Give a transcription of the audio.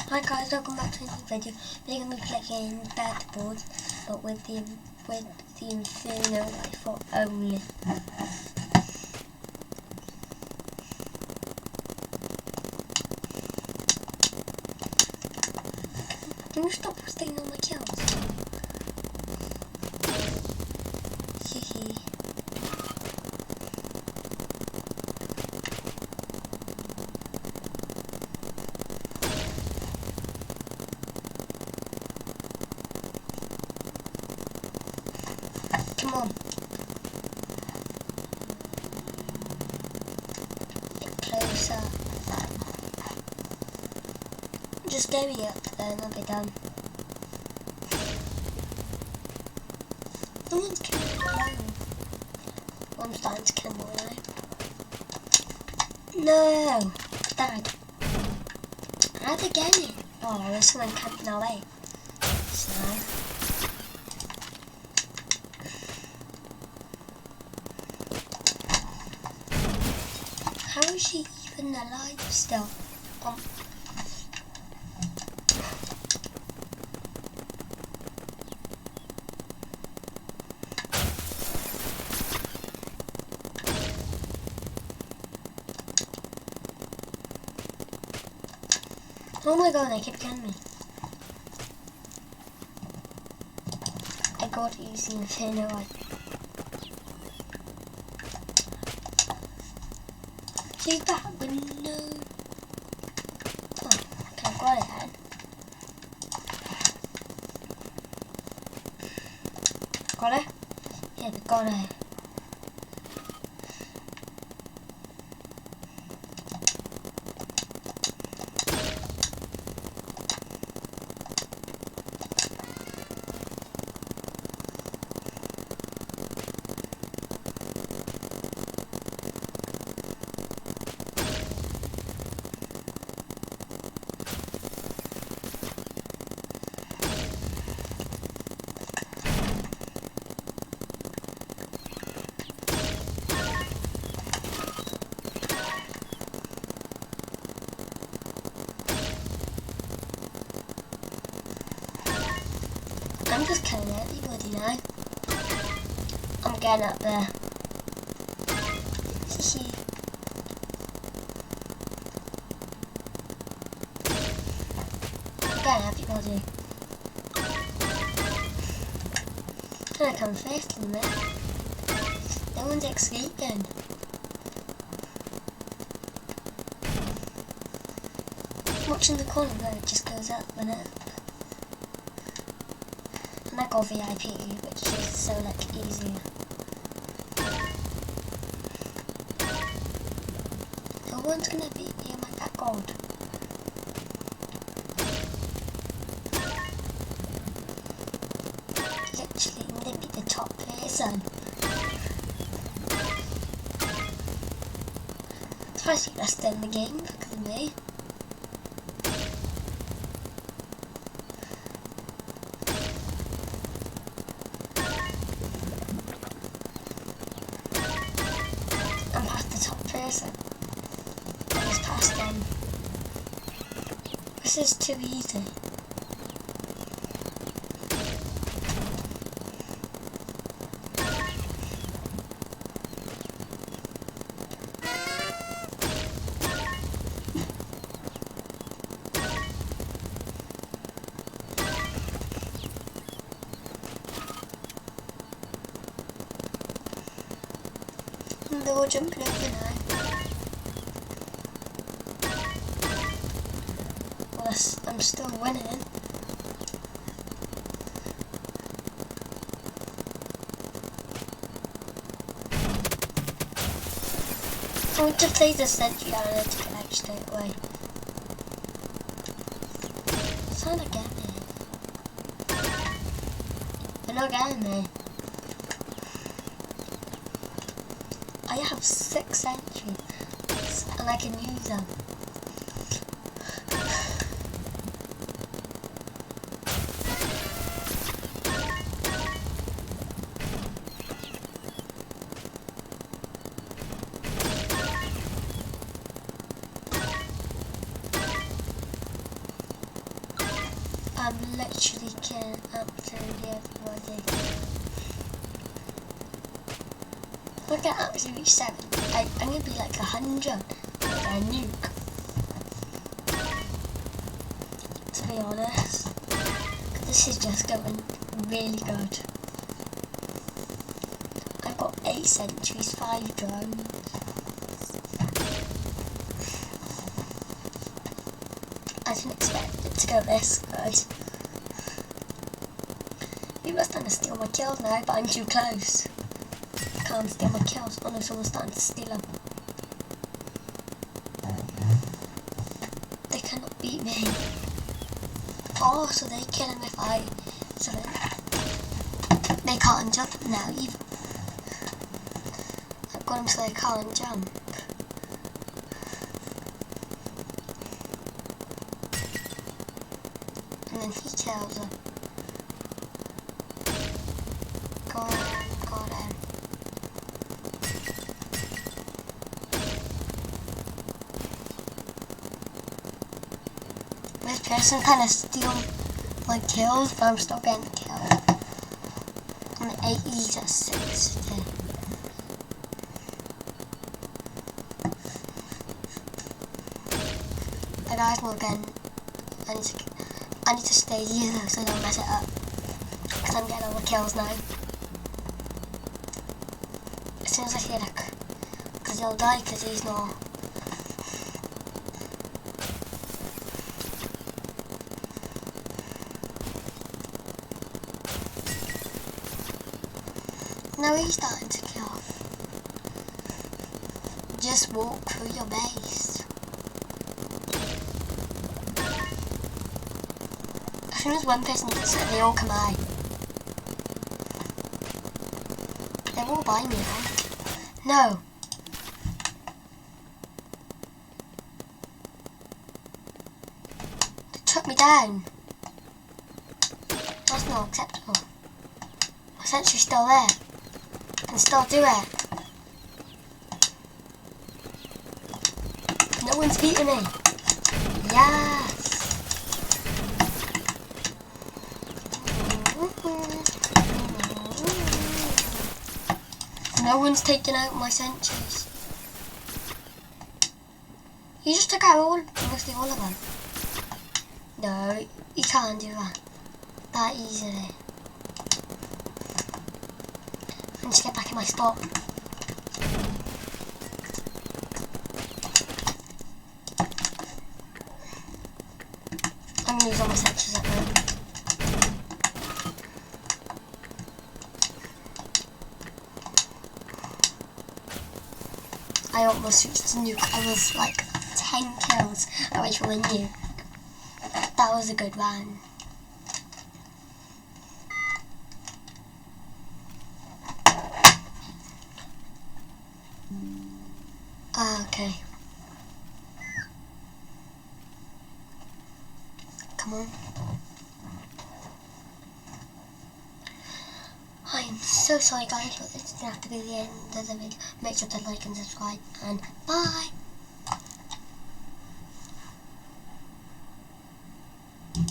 Hi guys, welcome back to a new video. We're going to be playing Paintball, but with the Inferno rifle only. Can you stop stealing all my kills? Hehe. Come on. Get closer. Just get me up there and I'll be done. No one's killing me alone. I'm starting to kill more now. No! Dad. How'd I get it? Oh, there's someone camping our way. So. How is she even alive still? Oh my god, they keep killing me. I got to use the Inferno one. She's back, but no. Oh, okay, I've got it then. Got it? Yeah, we got it. I'm just killing everybody now. I'm getting up there. Hehe. I'm getting everybody. I'm gonna come first in a minute. No one's escaping. Watching the corner where it just goes up and up. And I got VIP, which is so easier. No one's gonna beat me on my back gold. Literally nippy the top person. Especially that's still in the game because of me. I'm past the top person. I was past them. This is too easy. And they're all jumping over now. Well, I'm still winning. I want to play the sentry down there to collect straight away. It's trying to get me. They're not getting me. I have 6 sentries and I can use them. I'm literally killing absolutely everybody. Look at absolutely 7. I'm gonna be like 100. Like a nuke. To be honest. This is just going really good. I've got 8 sentries, 5 drones. I didn't expect it to go this good. People are starting to steal my kills now, but I'm too close. I can't steal my kills. Oh no, someone's starting to steal them. They cannot beat me. Oh, so they kill him if I... So they can't jump now either. I've got him so they can't jump. And then he kills her. Got him. This person kind of steal my kills, but I'm still getting killed. I'm at 8, he's at 6. Okay. Guys, well again, I need to stay here though, so I don't mess it up. Because I'm getting all the kills now. As soon as I hear that, because he'll die because he's not. Now he's starting to kill. Just walk through your base. As soon as one person gets it, they all come out. They're all by me now. No. They took me down. That's not acceptable. My sentry's still there. I can still do it. No one's beating me. Yes. No one's taking out my sentries. You just took out mostly all of them. No, you can't do that easily. I need to get back in my spot. I'm gonna use all my sentries at the moment. I almost reached the nuke. I was like 10 kills away from a nuke. That was a good run. Okay. Come on. I am so sorry guys, but this is going to have to be the end of the video. Make sure to like and subscribe, and bye!